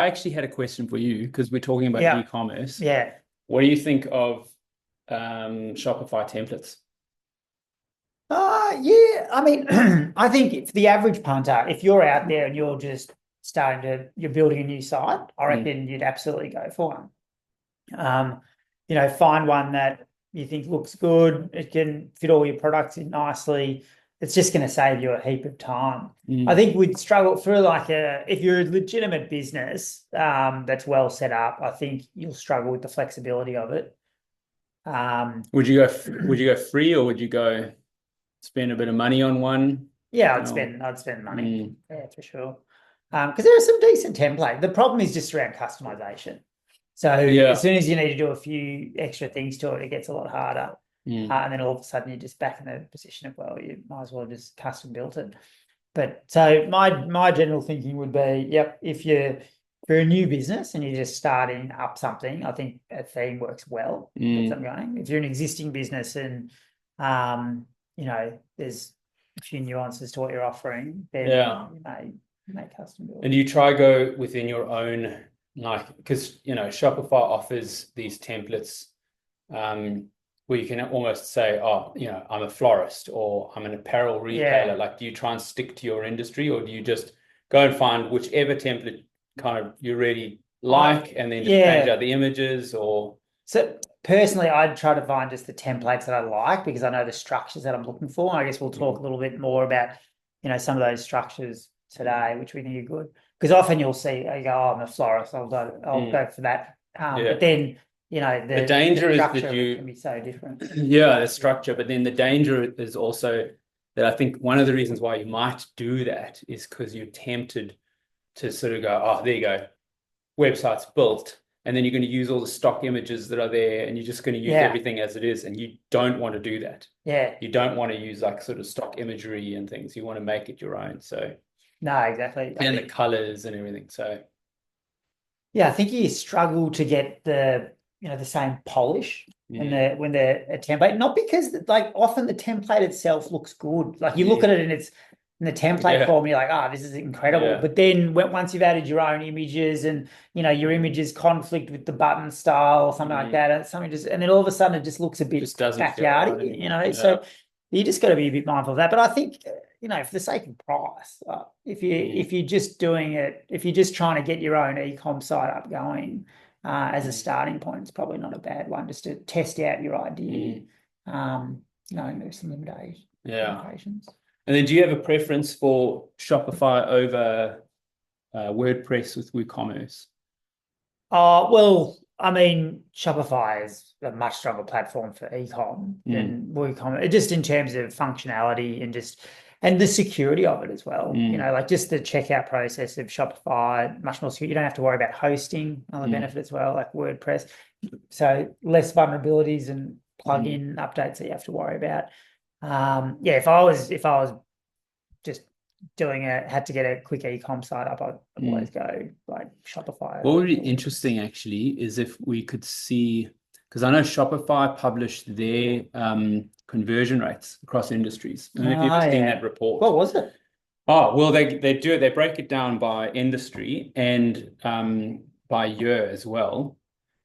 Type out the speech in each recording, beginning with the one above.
I actually had a question for you because we're talking about Yeah, e-commerce. yeah. What do you think of Shopify templates? Yeah. I mean, I think for the average punter, if you're out there and you're building a new site, I Mm, reckon you'd absolutely go for one. Find one that you think looks good. It can fit all your products in nicely. It's just going to save you a heap of time. I mm. think we'd struggle through if you're a legitimate business, that's well set up, I think you'll struggle with the flexibility of it. Um, Would you go free or would you go spend a bit of money on one? Yeah, I'd No. spend money. Mm, Yeah, for sure. Because there are some decent templates. The problem is just around customization. So as yeah. soon as you need to do a few extra things to it, it gets a lot harder. Mm, And then all of a sudden you're just back in the position of, well, you might as well just custom built it. But so my general thinking would be, yep, if you're a new business and you're just starting up something, I think a theme works well to get mm, something going. If you're an existing business and there's a few nuances to what you're offering, then yeah. you may custom build. And you try go within your own, like, because Shopify offers these templates where you can almost say, oh, I'm a florist or I'm an apparel retailer. Yeah. Like, do you try and stick to your industry or do you just go and find whichever template kind of you really like and then just change Yeah. out the images or So personally, I'd try to find just the templates that I like because I know the structures that I'm looking for. I guess we'll talk a little bit more about, some of those structures today, which we think are good. Because often you'll see, you go, oh, I'm a florist, I'll Mm, go for that. But yeah. then, The the danger is structure that of it can be so different. yeah, the structure, but then the danger is also that I think one of the reasons why you might do that is because you're tempted to sort of go, oh, there you go, website's built, and then you're going to use all the stock images that are there, and you're just going to use Yeah. everything as it is, and you don't want to do that. Yeah. You don't want to use like sort of stock imagery and things. You want to make it your own. So, No, exactly. I and the think, colors and everything. So, yeah, I think you struggle to get the same polish when mm, they're a template. Not because like often the template itself looks good. Like you look yeah, at it and it's in the template yeah, form, you're like, this is incredible. yeah. But then once you've added your own images and your images conflict with the button style or something like Mm, that, and then all of a sudden it just looks a bit just doesn't feel right anymore. backyardy. Yeah. So you just got to be a bit mindful of that. But I think, for the sake of price, Mm, if you're just doing it, if you're just trying to get your own e-com site up going as a mm, starting point, it's probably not a bad one just to test out your idea. mm, There's some yeah. limitations. And then do you have a preference for Shopify over WordPress with WooCommerce? Well, I mean, Shopify is a much stronger platform for e-com Mm, than WooCommerce, just in terms of functionality and the security of it as well. mm, Like just the checkout process of Shopify, much more secure. You don't have to worry about hosting, another mm, benefit as well, like WordPress. So less vulnerabilities and mm, plugin updates that you have to worry about. Yeah, if I was just had to get a quick e-com site up, I'd always mm. go like Shopify What would be or WordPress. interesting actually is if we could see, because I know Shopify published their conversion rates across industries. I don't know if you've Oh ever seen that yeah. report. What was it? Oh, well, they do it. They break it down by industry and by year as well.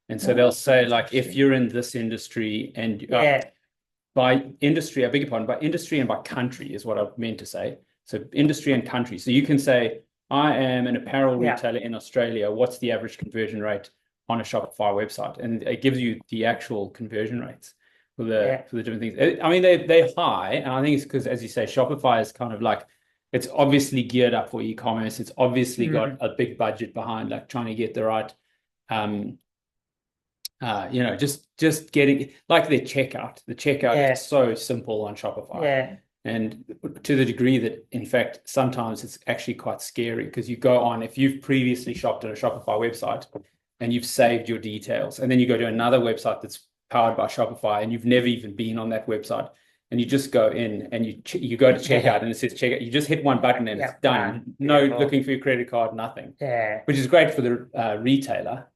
And so they'll Oh, say, like, if interesting. you're in this industry and Yeah. by industry, I beg your pardon, by industry and by country is what I meant to say. So industry and country. So you can say, I am an apparel Yeah. retailer in Australia. What's the average conversion rate on a Shopify website? And it gives you the actual conversion rates Yeah. for the different things. I mean, they're high, and I think it's because, as you say, Shopify is kind of like it's obviously geared up for e-commerce. It's obviously got Mm. a big budget behind, like trying to get the right um just getting like their checkout. The checkout is Yeah. so simple on Shopify. Yeah. And to the degree that, in fact, sometimes it's actually quite scary because you go on, if you've previously shopped on a Shopify website and you've saved your details, and then you go to another website that's powered by Shopify and you've never even been on that website, and you just go in and you go to checkout Yeah. and it says checkout, you just hit one button and it's Yeah. done. Done. No Beautiful. looking for your credit card, nothing, Yeah. which is great for the retailer.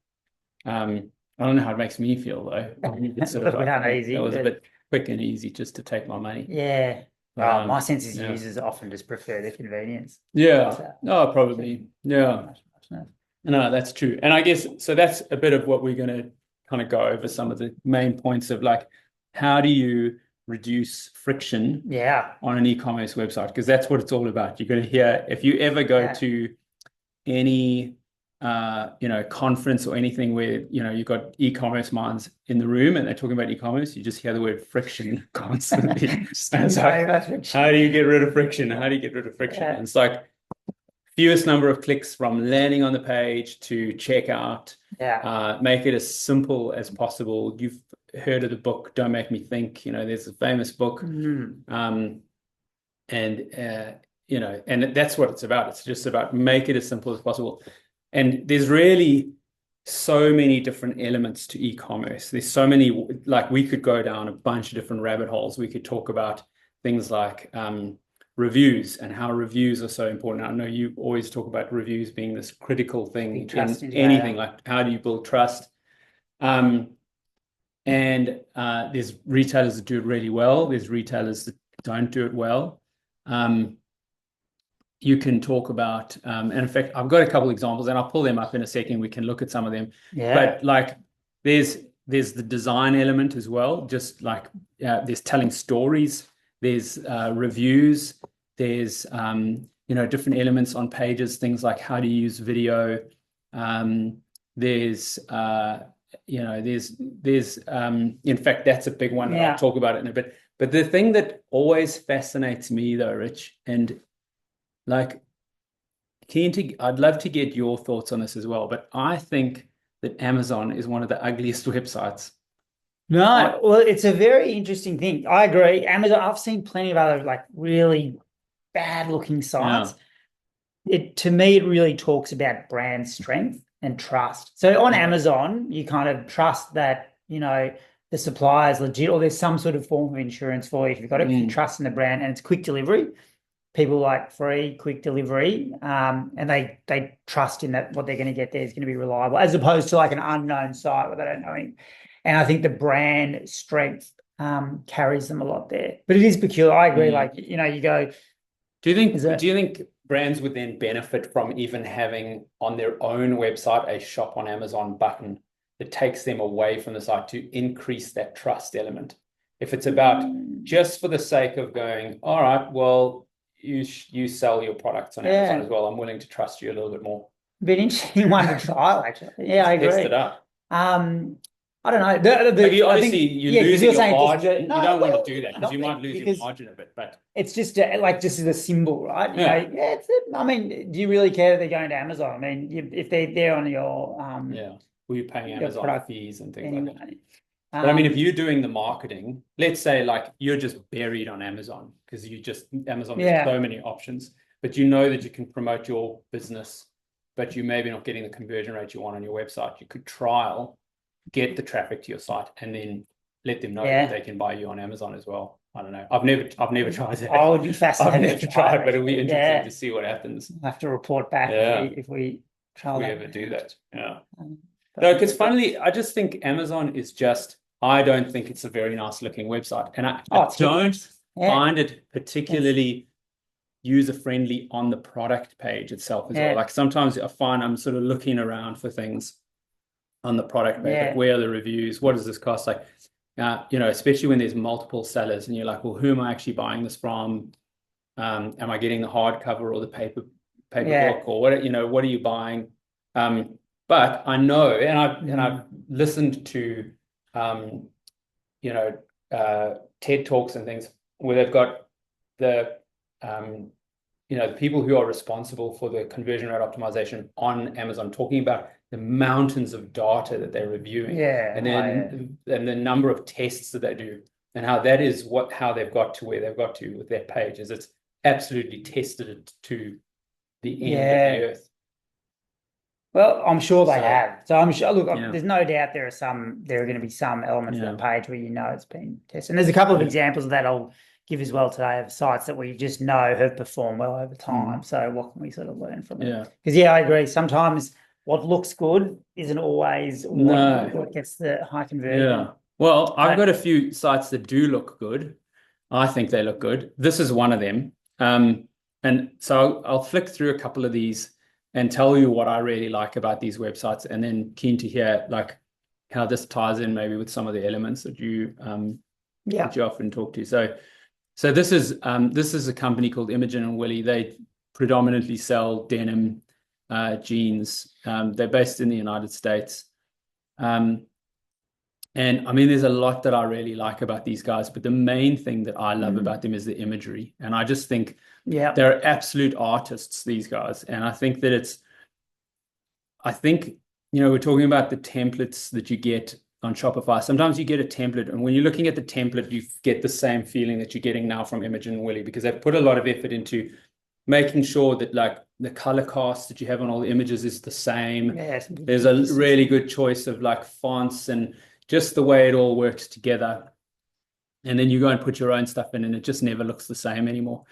I don't know how it makes me feel though. It's sort of Look, we like, aren't that easy, was a but bit quick and easy just to take my money. yeah. But My sense is yeah, users often just prefer the convenience. yeah, So no, so probably, yeah. much enough. No, that's true. And I guess so that's a bit of what we're going to kind of go over some of the main points of like how do you reduce friction Yeah. on an e-commerce website? Because that's what it's all about. You're going to hear if you ever go to any conference or anything where you've got e-commerce minds in the room and they're talking about e-commerce, you just hear the word friction constantly. And it's like, how do you get rid of friction? How do you get rid of friction? And it's like fewest number of clicks from landing on the page to checkout. Make it as simple as possible. You've heard of the book Don't Make Me Think. There's a famous book. And that's what it's about. It's just about make it as simple as possible. And there's really so many different elements to e-commerce. There's so many, like we could go down a bunch of different rabbit holes. We could talk about things like reviews and how reviews are so important. I know you always talk about reviews being this critical thing in anything, like how do you build trust? And there's retailers that do it really well. There's retailers that don't do it well. You can talk about, and in fact, I've got a couple examples and I'll pull them up in a second. We can look at some of them. But like there's the design element as well. Just like there's telling stories, there's reviews, there's different elements on pages, things like how to use video. There's in fact, that's a big one. I'll talk about it in a bit. But the thing that always fascinates me though, Rich, and like I'd love to get your thoughts on this as well, but I think that Amazon is one of the ugliest websites. No, well, it's a very interesting thing. I agree. Amazon, I've seen plenty of other like really bad looking sites. To me, it really talks about brand strength and trust. So on Amazon, you kind of trust that, the supplier is legit, or there's some sort of form of insurance for you if you've got it. You trust in the brand, and it's quick delivery. People like free, quick delivery, and they trust in that what they're going to get there is going to be reliable, as opposed to like an unknown site where they don't know anything. And I think the brand strength carries them a lot there. But it is peculiar. I agree. Like, you go. Do you think brands would then benefit from even having on their own website a shop on Amazon button that takes them away from the site to increase that trust element? If it's about just for the sake of going, all right, well, you sell your products on Amazon as well, I'm willing to trust you a little bit more. Be an interesting one to trial, actually. Yeah, I agree. Test it out. I don't know. You're losing your margin. You don't want to do that because you might lose your margin a bit. But it's just just as a symbol, right? I mean, do you really care that they're going to Amazon? I mean, if they're there on your were you paying Amazon fees and things like that? But I mean, if you're doing the marketing, let's say like you're just buried on Amazon because Amazon has so many options, but you know that you can promote your business, but you maybe not getting the conversion rate you want on your website. You could get the traffic to your site and then let them know that they can buy you on Amazon as well. I don't know. I've never tried that. I would be fascinated. I've never tried, but it'll be interesting to see what happens. We'll have to report back if we trial ever do that. Yeah. No, because finally, I just think Amazon is I don't think it's a very nice looking website. And I don't find it particularly user-friendly on the product page itself as well. Like sometimes I find I'm sort of looking around for things on the product page, like where are the reviews? What does this cost? Like, especially when there's multiple sellers and you're like, well, who am I actually buying this from? Am I getting the hardcover or the paper book or what are you buying? But I know, and I've listened to, TED Talks and things where they've got the people who are responsible for the conversion rate optimization on Amazon talking about the mountains of data that they're reviewing, and then and the number of tests that they do, and how that is how they've got to where they've got to with their pages. It's absolutely tested it to the end of the earth. Well, I'm sure they have. So I'm sure. Look, there's no doubt there are going to be some elements of that page where it's been tested. And there's a couple of examples of that I'll give as well today of sites that we just know have performed well over time. So what can we sort of learn from it? Because I agree. Sometimes what looks good isn't always what gets the high conversion. Yeah. Well, I've got a few sites that do look good. I think they look good. This is one of them. And so I'll flick through a couple of these. and tell you what I really like about these websites, and then keen to hear like how this ties in maybe with some of the elements that you that you often talk to. So this is a company called Imogen and Willie. They predominantly sell denim jeans. They're based in the United States. And I mean, there's a lot that I really like about these guys, but the main thing that I love about them is the imagery. And I just think they're absolute artists, these guys. And I think that I think, we're talking about the templates that you get on Shopify. Sometimes you get a template, and when you're looking at the template, you get the same feeling that you're getting now from Imogen and Willie, because they've put a lot of effort into making sure that like the color cast that you have on all the images is the same. There's a really good choice of like fonts and just the way it all works together. And then you go and put your own stuff in, and it just never looks the same anymore.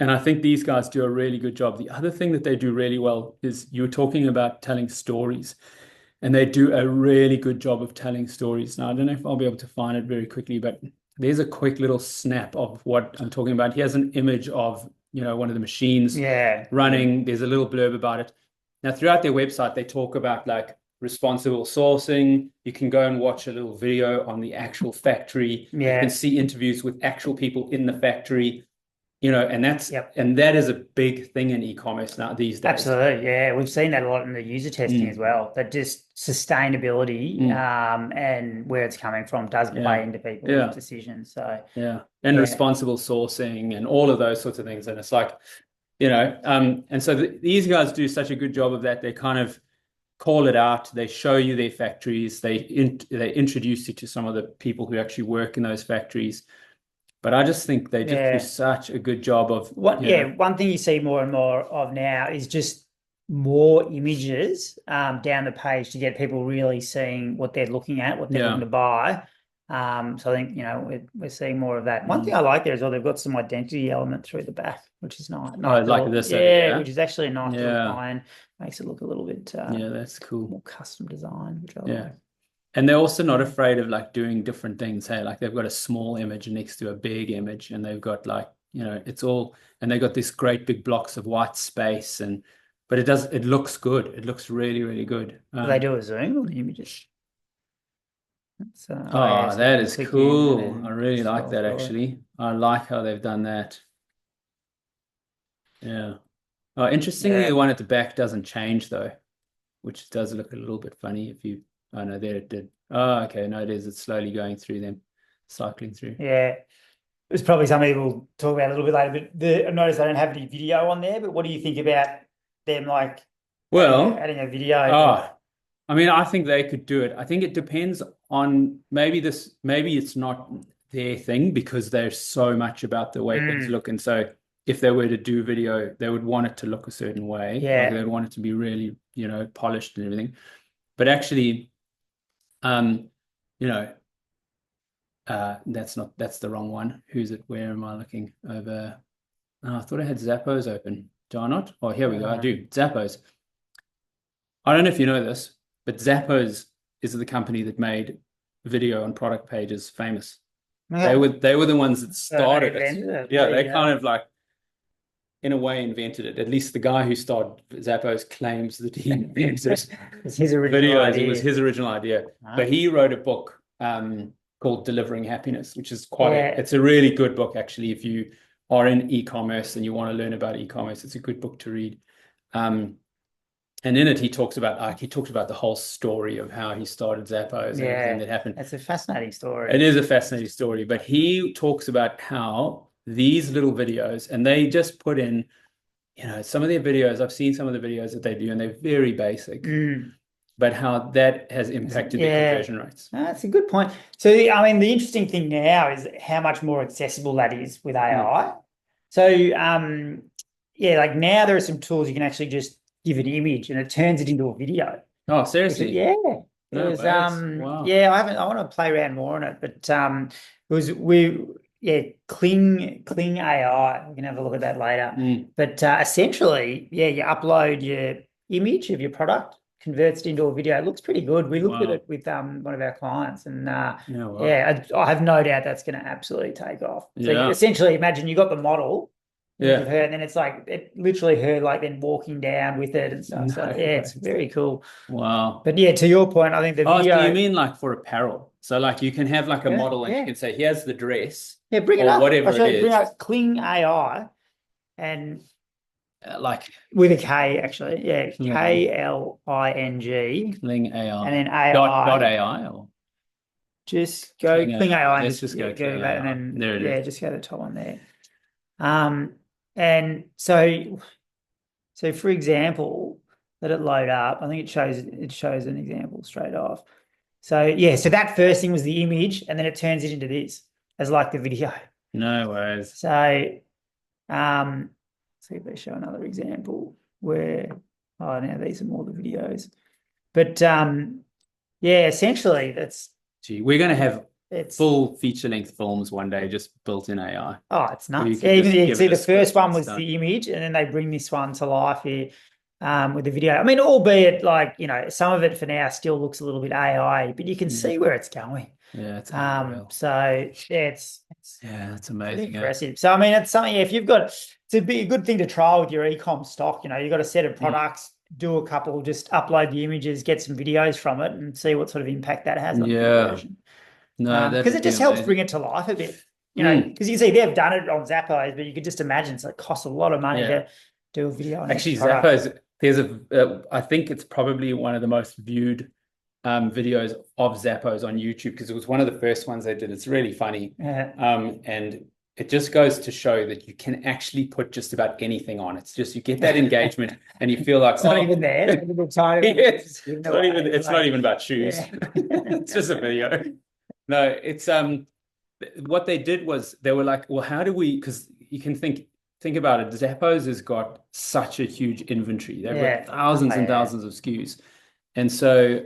And I think these guys do a really good job. The other thing that they do really well is you're talking about telling stories, and they do a really good job of telling stories. Now, I don't know if I'll be able to find it very quickly, but there's a quick little snap of what I'm talking about. Here's an image of, one of the machines running. There's a little blurb about it. Now, throughout their website, they talk about like responsible sourcing. You can go and watch a little video on the actual factory. You can see interviews with actual people in the factory. And that is a big thing in e-commerce now these days. Absolutely, yeah. We've seen that a lot in the user testing as well. That just sustainability and where it's coming from does play into people's decisions. So and responsible sourcing and all of those sorts of things. And it's like, and so these guys do such a good job of that. They kind of call it out. They show you their factories. They introduce you to some of the people who actually work in those factories. But I just think they just do such a good job of one thing you see more and more of now is just more images down the page to get people really seeing what they're looking at, what they're looking to buy. So I think we're seeing more of that. One thing I like there as well, they've got some identity element through the back, which is nice. Like this, which is actually a nice little line. Makes it look a little bit that's cool, more custom design, which I like. And they're also not afraid of like doing different things. Hey, like they've got a small image next to a big image, and they've got like, it's all, and they've got this great big blocks of white space, but it looks good. It looks really, really good. Do they do a zoom on the images? That is cool. I really like that actually. I like how they've done that. Yeah. Oh, interestingly, the one at the back doesn't change though, which does look a little bit funny if you. Oh, no, there it did. Oh, okay. No, it is. It's slowly going through them, cycling through. Yeah. It's probably something we'll talk about a little bit later, but I noticed I don't have any video on there, but what do you think about them like adding a video? I mean, I think they could do it. I think it depends on maybe it's not their thing because there's so much about the way things look. And so if they were to do video, they would want it to look a certain way. Like they'd want it to be really, polished and everything. But actually, that's the wrong one. Who's it? Where am I looking over? Oh, I thought I had Zappos open. Do I not? Oh, here we go. I do. Zappos. I don't know if you know this, but Zappos is the company that made video on product pages famous. They were the ones that started it. Yeah, they kind of like, in a way, invented it. At least the guy who started Zappos claims that he invented it. It's his original idea. It was his original idea. But he wrote a book called Delivering Happiness, which is it's a really good book, actually. If you are in e-commerce and you want to learn about e-commerce, it's a good book to read. And in it, he talks about the whole story of how he started Zappos and everything that happened. It's a fascinating story. It is a fascinating story. But he talks about how these little videos, and they just put in, some of their videos, I've seen some of the videos that they do, and they're very basic, but how that has impacted their conversion rates. That's a good point. So, I mean, the interesting thing now is how much more accessible that is with AI. So, like now there are some tools you can actually just give an image and it turns it into a video. Oh, seriously? Yeah. Wow. I want to play around more on it, but Kling AI. We can have a look at that later. But essentially, you upload your image of your product, converts it into a video. It looks pretty good. We looked at it with one of our clients, and I have no doubt that's going to absolutely take off. So essentially, imagine you got the model, image of Yeah. her, and then it's like it literally her like then walking down with it and stuff. So No yeah, it's way. very cool. Wow. But yeah, to your point, I think the Oh, so you video. mean like for apparel? So like you can have like a Yeah, model and you yeah, can say, here's the dress yeah. Bring it or up. I'll whatever show it you. Bring is. up Kling AI and Like with a K actually. Yeah, Kling, KLING Kling and AI. then Dot AI. AI or Just go Kling Kling AI. AI and Let's just just go go Kling that and AI. then There it is. yeah, just go to the top one there. Um, and so for example, let it load up. I think it shows an example straight off. So yeah, so that first thing was the image, and then it turns it into this as like the video. No worries. So see if they show another example where now these are more the videos. But yeah, essentially that's Gee, we're going to have it's full feature-length films one day just built in AI. it's Where you nuts. can Yeah, even just you can give see it a the first script and one it's was done. the image, and then they bring this one to life here with the video. I mean, albeit like, some of it for now still looks a little bit AI, but you can see where it's going. Yeah, it's unreal. So yeah, it's Yeah, it's pretty amazing. Yeah. impressive. So I mean, it's something, if you've got, to be a good thing to trial with your e-com stock. You've got a set of products, do a couple, just upload the images, get some videos from it, and see what sort of impact that has on Yeah. conversion. No, that Because would it be just helps amazing. bring it to life a bit. Mm. Because you can see they've done it on Zappos, but you could just imagine it costs a lot of money Yeah. to do a video on Actually, each product. Zappos, I think it's probably one of the most viewed videos of Zappos on YouTube because it was one of the first ones they did. It's really funny. Yeah. And it just goes to show that you can actually put just about anything on. It's just you get that engagement and you feel like It's not even there. It's a little tiny. it's not even about shoes. Yeah. It's just a video. No, it's what they did was they were like, well, how do we, because you can think about it, Zappos has got such a huge inventory. They've got thousands and thousands of SKUs. And so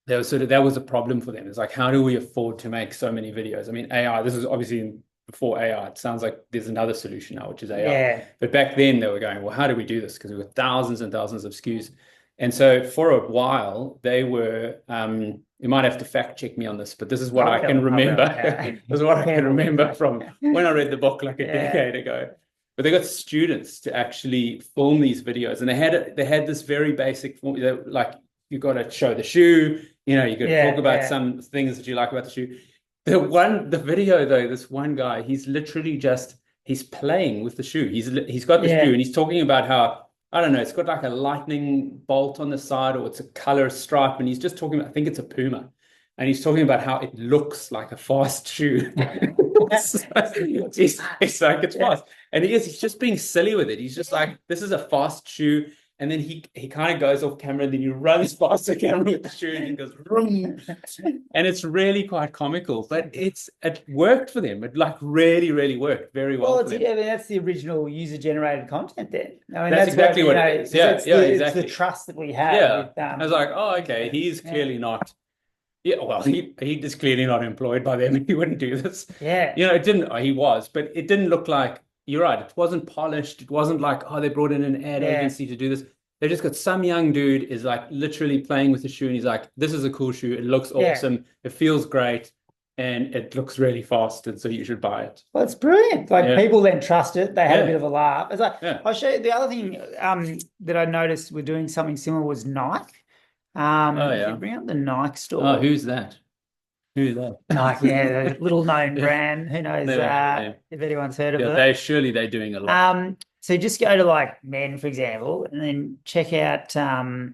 that was a problem for them. It's like, how do we afford to make so many videos? I mean, AI, this is obviously before AI. It sounds like there's another solution now, which is AI. Yeah. But back then they were going, well, how do we do this? Because we were thousands and thousands of SKUs. And so for a while, they were, you might have to fact check me on this, but this is what I can remember. This is what I can remember from when I read the book like a decade ago. But they got students to actually film these videos, and they had this very basic form, like you got to show the shoe, you got to talk about some things that you like about the shoe. The video though, this one guy, he's literally he's playing with the shoe. He's got the shoe and he's talking about how, I don't know, it's got like a lightning bolt on the side or it's a color stripe, and he's just talking about, I think it's a Puma, and he's talking about how it looks like a fast shoe. It's like it's fast, and he's just being silly with it. He's just like, this is a fast shoe, and then he kind of goes off camera and then he runs past the camera with the shoe and he goes vroom. And it's really quite comical, but it worked for them. It like really worked very well. Well, I mean, that's the original user-generated content then. I mean, that's exactly what it is. Yeah, exactly. It's the trust that we have. Yeah, I was like, oh, okay, he's clearly not. Yeah, well, he is clearly not employed by them. He wouldn't do this. Yeah. It didn't. He was, but it didn't look like. You're right. It wasn't polished. It wasn't like, oh, they brought in an ad agency to do this. They just got some young dude is like literally playing with the shoe, and he's like, this is a cool shoe. It looks awesome. It feels great, and it looks really fast, and so you should buy it. Well, it's brilliant. Like people then trust it. They had a bit of a laugh. It's like I'll show you the other thing that I noticed we're doing something similar was Nike. If you bring up the Nike store. Oh, who's that? Who's that? Nike, the little known brand. Who knows if anyone's heard of it? They're doing a lot. So just go to like men, for example, and then check out go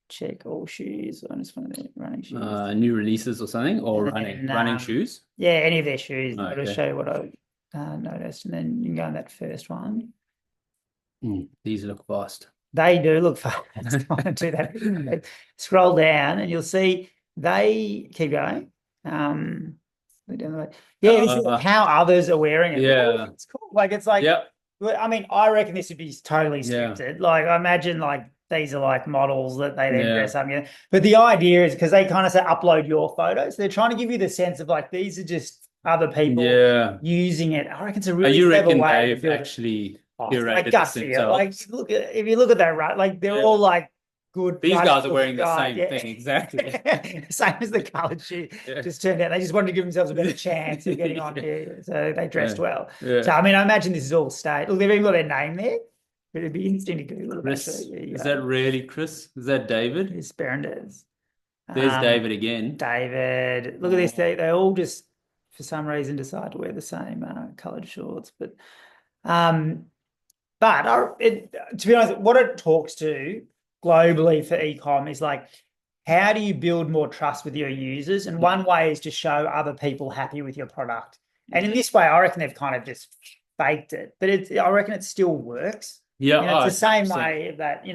check all shoes. I just want to running shoes. New releases or something, or running shoes. Yeah, any of their shoes. Oh, I'll just show you what I noticed, and then you can go on that first one. These look fast. They do look fast. I want to do that. Scroll down, and you'll see they keep going. This is how others are wearing it. Yeah, it's cool. Like it's like, I mean, I reckon this would be totally scripted. Like I imagine like these are like models that they then dress up. But the idea is because they kind of say upload your photos. They're trying to give you the sense of like these are just other people using it. I reckon it's a really clever way to actually curated like, if you look at that, right? Like they're all like good. These guys are practical wearing the guy, same thing exactly. Same as the coloured shoe. Yeah. Just turned out they just wanted to give themselves a better chance of getting on here, so they dressed Yeah. well. Yeah. So I mean, I imagine this is all state. Look, they've even got their name there. But it'd be interesting to Google them. Chris, Actually, there you is go. that really Chris? Is that David? It's Berendez. There's David again. David. Look at this. They all just, for some reason, decide to wear the same coloured shorts. But to be honest, what it talks to globally for e-com is like, how do you build more trust with your users? And one way is to show other people happy with your product. And in this way, I reckon they've kind of just faked it, but I reckon it still works. Yeah, It's the same 100%. way that,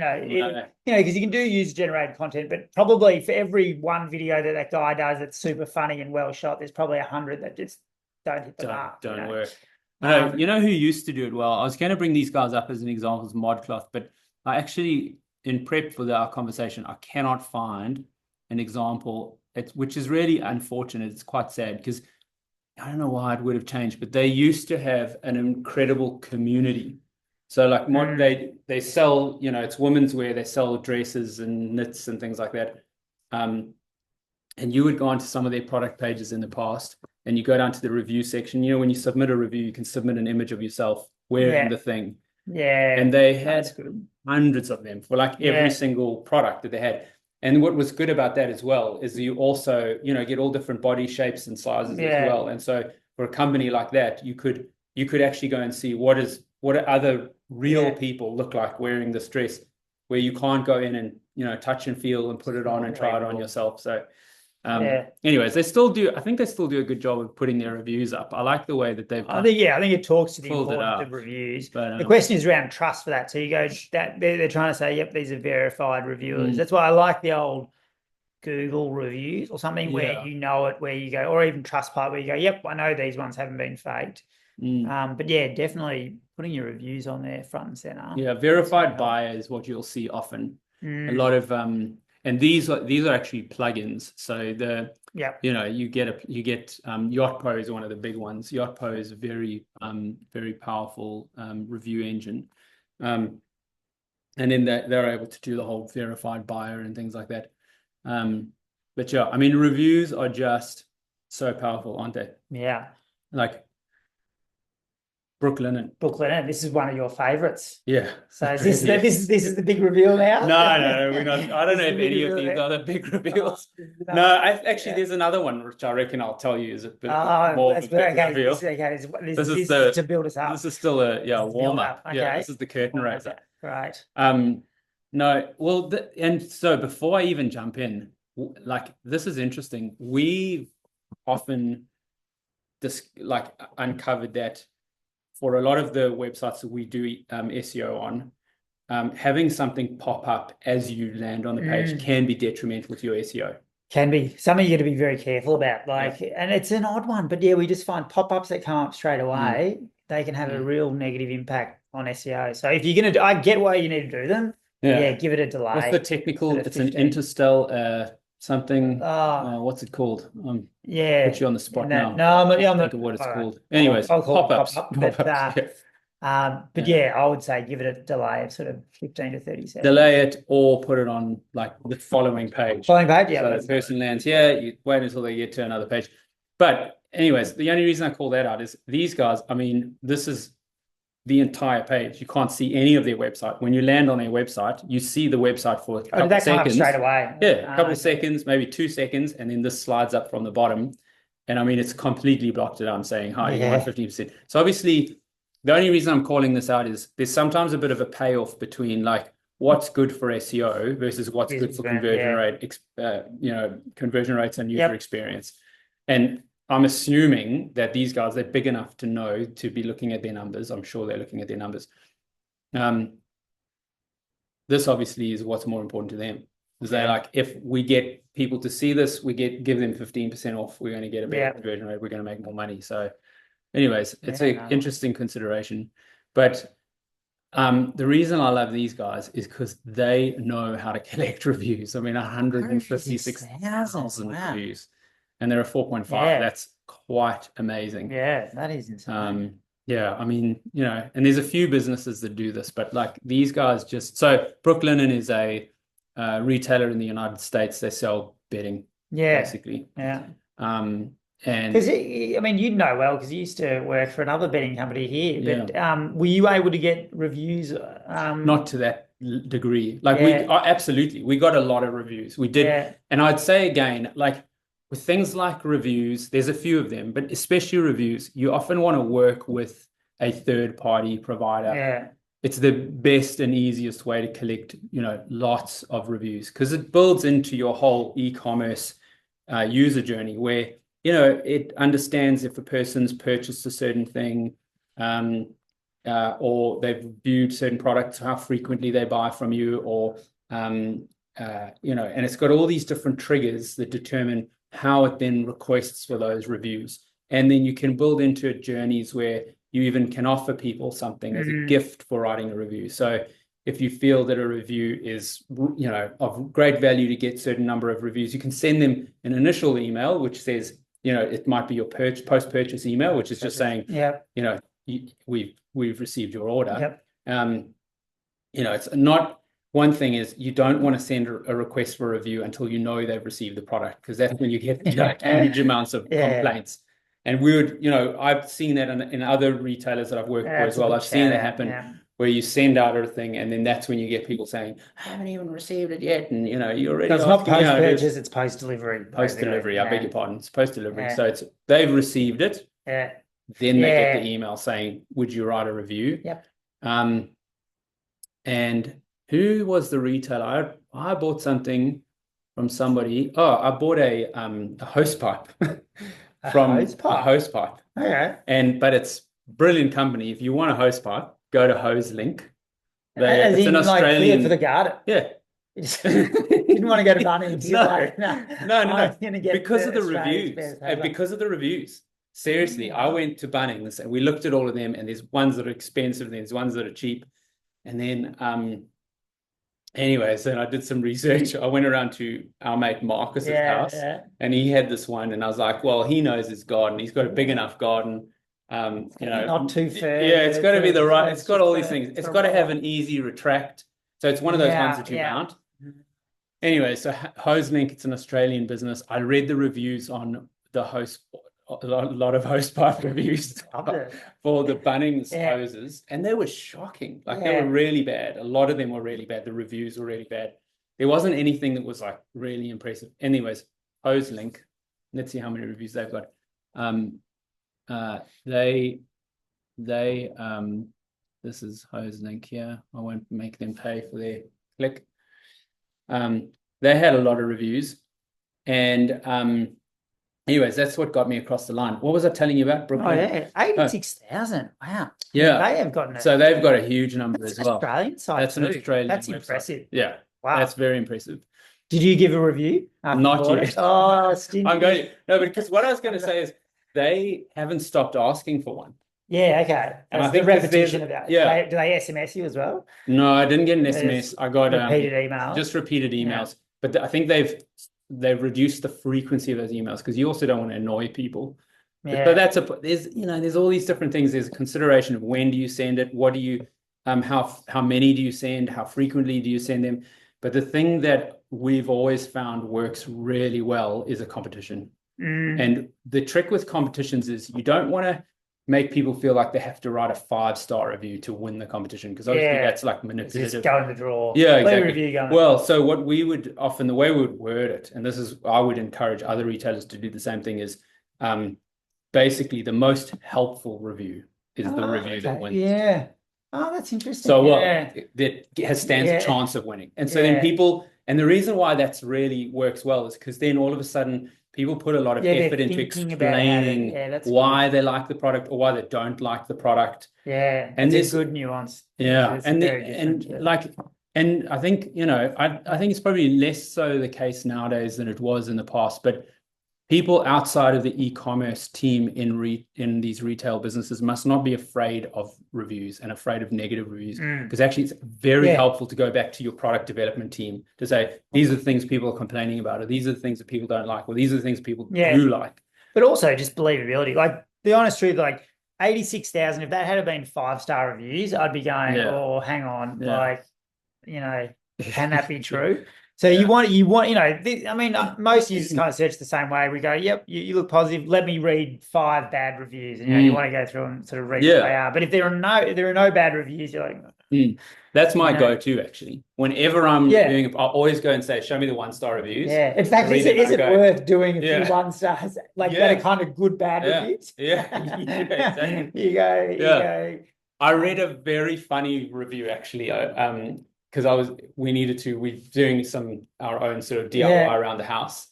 because you can do user-generated content, but probably for every one video that guy does that's super funny and well shot, there's probably 100 that just don't hit the mark. Don't work. I know, you know who used to do it well? I was going to bring these guys up as an example as ModCloth, but I actually, in prep for our conversation, I cannot find an example, which is really unfortunate. It's quite sad because I don't know why it would have changed, but they used to have an incredible community. So like they sell, it's women's wear, they sell dresses and knits and things like that. And you would go onto some of their product pages in the past and you go down to the review section. When you submit a review, you can submit an image of yourself wearing the thing. Yeah. And they had hundreds of them for like every single product that they had. And what was good about that as well is you also, get all different body shapes and sizes as well. And so for a company like that, you could actually go and see what do other real people look like wearing this dress, where you can't go in and touch and feel and put it on and try it on yourself. So anyways, I think they still do a good job of putting their reviews up. I like the way that they've I think it talks to the importance of reviews. But, the question is around trust for that. So you go that they're trying to say, yep, these are verified reviewers. That's why I like the old Google reviews or something where where you go, or even Trustpilot where you go, yep, I know these ones haven't been faked. But definitely putting your reviews on there front and center. Yeah, verified buyer is what you'll see often. A lot of and these are actually plugins. So you get Yotpo is one of the big ones. Yotpo is a very very powerful review engine, and then they're able to do the whole verified buyer and things like that. But I mean, reviews are just so powerful, aren't they? Yeah, like Brooklinen. This is one of your favorites. Yeah. So is this is the big reveal now? No, we're not. I don't know if any of these are the big reveals. There's another one which I reckon I'll tell you is a bit more of a big reveal. This is to build us up. This is still a warm up. Okay. Yeah, this is the curtain raiser. Right. No, well, and so before I even jump in, this is interesting. We've often uncovered that for a lot of the websites that we do SEO on, having something pop up as you land on the page can be detrimental to your SEO. Can be something you got to be very careful about. And it's an odd one, but we just find pop-ups that come up straight away. They can have a real negative impact on SEO. So if you're going to, I get why you need to do them. Give it a delay. What's the technical? It's an interstell something. What's it called? Put you on the spot now. No, I'm not. Think of what it's called. Anyways, pop-ups. I would say give it a delay of sort of 15 to 30 seconds. Delay it or put it on the following page. So the person lands here, you wait until they get to another page. But anyways, the only reason I call that out is these guys, I mean, this is the entire page. You can't see any of their website. When you land on their website, you see the website for a couple of seconds. Straight away. Yeah, a couple of seconds, maybe 2 seconds, and then this slides up from the bottom. And I mean, it's completely blocked it. I'm saying, hi, you want 15%. So obviously, the only reason I'm calling this out is there's sometimes a bit of a payoff between what's good for SEO versus what's good for conversion rate, conversion rates and user experience. And I'm assuming that these guys, they're big enough to know to be looking at their numbers. I'm sure they're looking at their numbers. This obviously is what's more important to them. Is they if we get people to see this, give them 15% off. We're going to get a better conversion rate. We're going to make more money. So anyways, it's an interesting consideration. But the reason I love these guys is because they know how to collect reviews. I mean, 156,000 reviews. And they're a 4.5. That's quite amazing. Yeah, that is insane. I mean, and there's a few businesses that do this, but these guys so Brooklinen is a retailer in the United States. They sell bedding, basically. Yeah. And because I mean, you'd know well because you used to work for another bedding company here. But were you able to get reviews? Not to that degree. Like absolutely, we got a lot of reviews. We did, and I'd say again, like with things like reviews, there's a few of them, but especially reviews, you often want to work with a third-party provider. Yeah. It's the best and easiest way to collect, lots of reviews because it builds into your whole e-commerce user journey where it understands if a person's purchased a certain thing, or they've viewed certain products, how frequently they buy from you, or and it's got all these different triggers that determine how it then requests for those reviews. And then you can build into it journeys where you even can offer people something as a gift for writing a review. So if you feel that a review is, of great value to get a certain number of reviews, you can send them an initial email, which says, it might be your post-purchase email, which is just saying, we've received your order. It's not, one thing is you don't want to send a request for a review until you know they've received the product, because that's when you get huge amounts of complaints. And we would, I've seen that in other retailers that I've worked for as well. I've seen it happen where you send out a thing and then that's when you get people saying, I haven't even received it yet. And, you already. It's not post-purchase, it's post-delivery. Post-delivery, I beg your pardon. It's post-delivery. So they've received it. Then they get the email saying, would you write a review? And who was the retailer? I bought something from somebody. Oh, I bought a hose pipe from a hose pipe. But it's a brilliant company. If you want a hose pipe, go to HoseLink. It's an Australian for the garden. Yeah. You didn't want to go to Bunnings. No. Because of the reviews. Because of the reviews. Seriously, I went to Bunnings and we looked at all of them, and there's ones that are expensive, and there's ones that are cheap. And then anyway, so I did some research. I went around to our mate Marcus's house, and he had this one, and I was like, well, he knows his garden. He's got a big enough garden. Not too fair. Yeah, it's got to be the right. It's got all these things. It's got to have an easy retract. So it's one of those ones that you mount. Anyway, so HoseLink, it's an Australian business. I read the reviews on the hose. A lot of hose pipe reviews for the Bunnings hoses, and they were shocking. Like they were really bad. A lot of them were really bad. The reviews were really bad. There wasn't anything that was like really impressive. Anyways, HoseLink, let's see how many reviews they've got. This is HoseLink here. I won't make them pay for their click. They had a lot of reviews, and anyways, that's what got me across the line. What was I telling you about Brooklyn? 86,000. Wow. Yeah. They have gotten it. So they've got a huge number as well. Australian side. That's an Australian. That's website. impressive. Yeah. Wow. That's very impressive. Did you give a review? Not yet. Oh, stingy. I'm going to, no, because what I was going to say is they haven't stopped asking for one. Yeah, okay. And I That's think the repetition of that. Yeah. Do they SMS you as well? No, I didn't get an SMS. I got repeated emails. Just repeated emails. But I think they've reduced the frequency of those emails because you also don't want to annoy people. So there's all these different things. There's a consideration of when do you send it, what do you how many do you send, how frequently do you send them. But the thing that we've always found works really well is a competition. And the trick with competitions is you don't want to make people feel like they have to write a 5-star review to win the competition, because obviously that's like manipulative. Just go in the draw. Yeah, exactly. Well, so what we would often, the way we would word it, and this is, I would encourage other retailers to do the same thing, is basically the most helpful review is the review that wins. Yeah. Oh, that's interesting. So that stands a chance of winning. And so then people, and the reason why that's really works well is because then all of a sudden people put a lot of effort into explaining why they like the product or why they don't like the product. Yeah, and there's good nuance. Yeah, and I think I think it's probably less so the case nowadays than it was in the past. But people outside of the e-commerce team in these retail businesses must not be afraid of reviews and afraid of negative reviews, because actually it's very helpful to go back to your product development team to say, these are the things people are complaining about, or these are the things that people don't like, or these are the things people do like. But also just believability. Like the honest truth, like 86,000, if that had been 5-star reviews, I'd be going, oh, hang on, can that be true? So you want, I mean, most users kind of search the same way. We go, yep, you look positive. Let me read 5 bad reviews, and you want to go through and sort of read what they are. But if there are no bad reviews, you're like, That's my go-to actually. Whenever I'm doing it, I always go and say, show me the 1-star reviews. Yeah. In fact, is it worth doing a few 1-stars that are kind of good bad reviews? Exactly. You go. I read a very funny review actually, because we're doing our own sort of DIY around the house.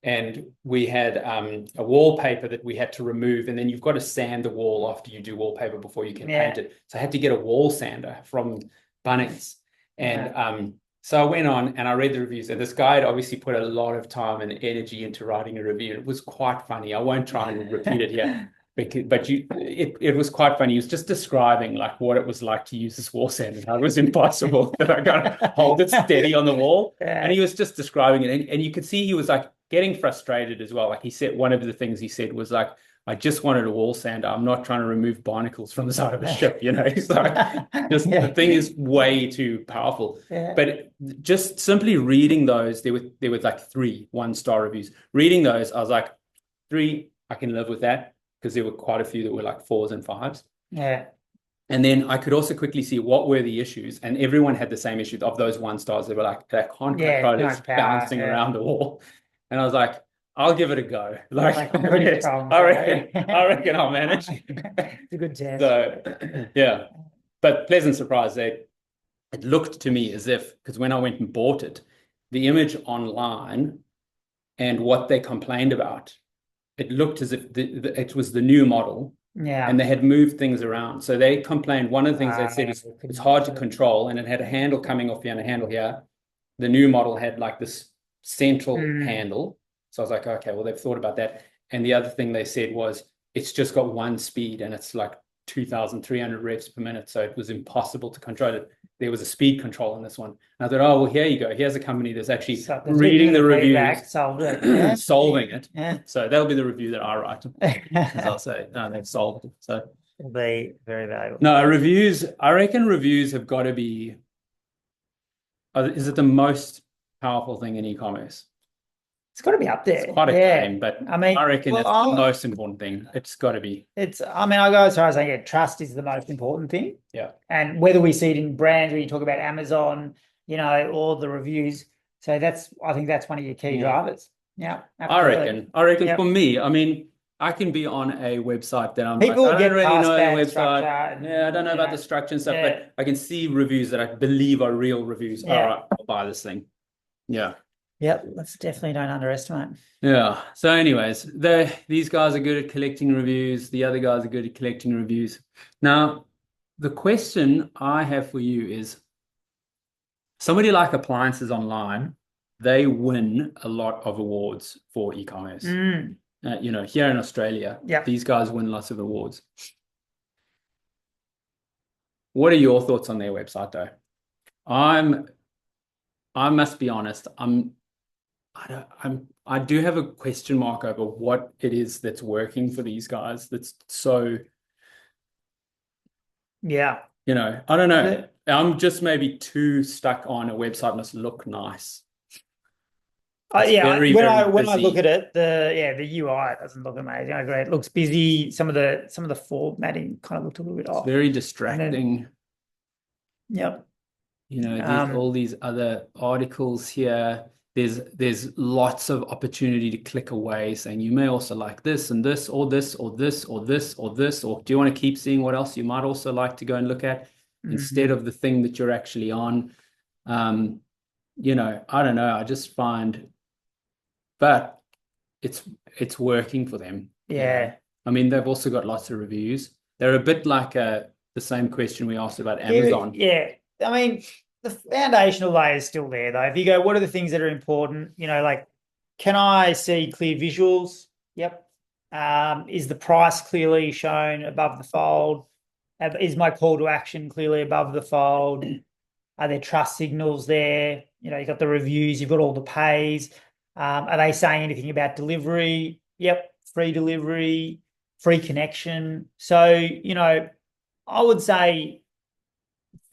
And we had a wallpaper that we had to remove, and then you've got to sand the wall after you do wallpaper before you can paint it. So I had to get a wall sander from Bunnings. And so I went on and I read the reviews, and this guy had obviously put a lot of time and energy into writing a review. It was quite funny. I won't try and repeat it here. But it was quite funny. He was just describing like what it was like to use this wall sander. It was impossible that I gotta hold it steady on the wall. And he was just describing it, and you could see he was like getting frustrated as well. Like he said, one of the things he said was like, I just wanted a wall sander. I'm not trying to remove barnacles from the side of a ship, He's like, the thing is way too powerful. But just simply reading those, there were like 3 1-star reviews. Reading those, I was like, 3, I can live with that, because there were quite a few that were like 4s and 5s. Yeah. And then I could also quickly see what were the issues, and everyone had the same issues of those 1-stars. They were like, they can't control it, it's bouncing around the wall. And I was like, I'll give it a go. Like yes, I reckon I'll manage. It's a good test. So but pleasant surprise. It looked to me as if, because when I went and bought it, the image online and what they complained about, it looked as if it was the new model. Yeah. And they had moved things around. So they complained, one of the things they said is it's hard to control, and it had a handle coming off here and a handle here. The new model had like this central handle. So I was like, okay, well, they've thought about that. And the other thing they said was it's just got one speed, and it's like 2,300 reps per minute. So it was impossible to control it. There was a speed control in this one. And I thought, oh, well, here you go. Here's a company that's actually reading the reviews, solving it. Yeah. So that'll be the review that I write. As I'll say, no, they've solved it. So it'll be very valuable. No, reviews, I reckon reviews have got to be, is it the most powerful thing in e-commerce? It's got to be up there. It's quite a claim, but I mean, I reckon it's the most important thing. It's got to be. I mean, I go as far as saying, trust is the most important thing. Yeah. And whether we see it in brands, when you talk about Amazon, all the reviews. So I think that's one of your key drivers. Yeah. Absolutely. I reckon for me, I mean, I can be on a website that I don't really know the website. I don't know about the structure and stuff, but I can see reviews that I believe are real reviews. All right, I'll buy this thing. Yeah. Yep, let's definitely don't underestimate. Yeah. So anyways, these guys are good at collecting reviews. The other guys are good at collecting reviews. Now, the question I have for you is, somebody like Appliances Online, they win a lot of awards for e-commerce. Here in Australia, these guys win lots of awards. What are your thoughts on their website, though? I must be honest. I do have a question mark over what it is that's working for these guys. That's so. Yeah. I don't know. I'm just maybe too stuck on a website that must look nice. When I look at it, the UI doesn't look amazing. I agree. It looks busy. Some of the formatting kind of looked a little bit off. It's very distracting. Yep. All these other articles here. There's lots of opportunity to click away, saying you may also like this and this, or this, or this, or this, or this, or do you want to keep seeing what else you might also like to go and look at instead of the thing that you're actually on? I don't know. I just find, but it's working for them. Yeah. I mean, they've also got lots of reviews. They're a bit like the same question we asked about Amazon. Yeah. I mean, the foundational layer is still there, though. If you go, what are the things that are important? Like, can I see clear visuals? Yep. Is the price clearly shown above the fold? Is my call to action clearly above the fold? Are there trust signals there? You've got the reviews, you've got all the pays. Are they saying anything about delivery? Yep. Free delivery, free connection. So, I would say,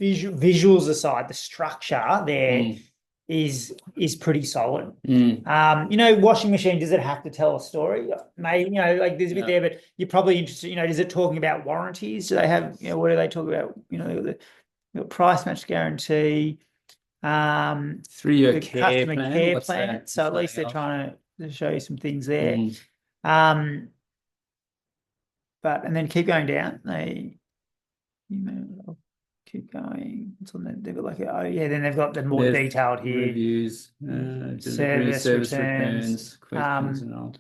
visuals aside, the structure there is pretty solid. Mm. You know, washing machine, does it have to tell a story? Maybe, you know, like there's a bit there, but you're probably interested, you know, is it talking about warranties? Do they have, you know, what do they talk about? You know, the price match guarantee, 3-year the care customer plan. care What's plan. that? So at least they're trying to show you some things there. But and then keep going down. They, you know, keep going. It's on they've got like oh yeah, then they've got the more There's detailed here. reviews, delivery, service returns, questions, and all.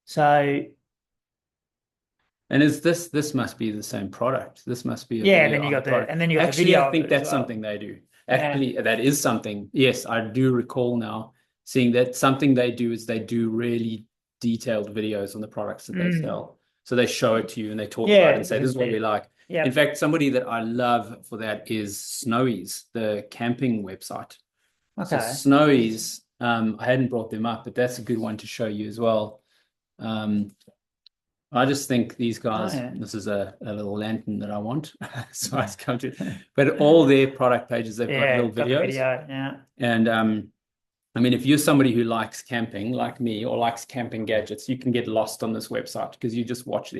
So, and is this must be the same product? This must be a yeah. video Then you on got the product. and then you got Actually, the video. I think that's something they do. Actually, that is something. Yes, I do recall now seeing that something they do is they do really detailed videos on the products that they sell. So they show it to you and they talk about it and say, this is what we like. Yeah. In fact, somebody that I love for that is Snowy's, the camping website. Okay. So Snowy's, I hadn't brought them up, but that's a good one to show you as well. I just think these guys, this is a little lantern that I want. So I come to, but all their product pages, they've got little videos. Yeah. And I mean, if you're somebody who likes camping like me or likes camping gadgets, you can get lost on this website because you just watch their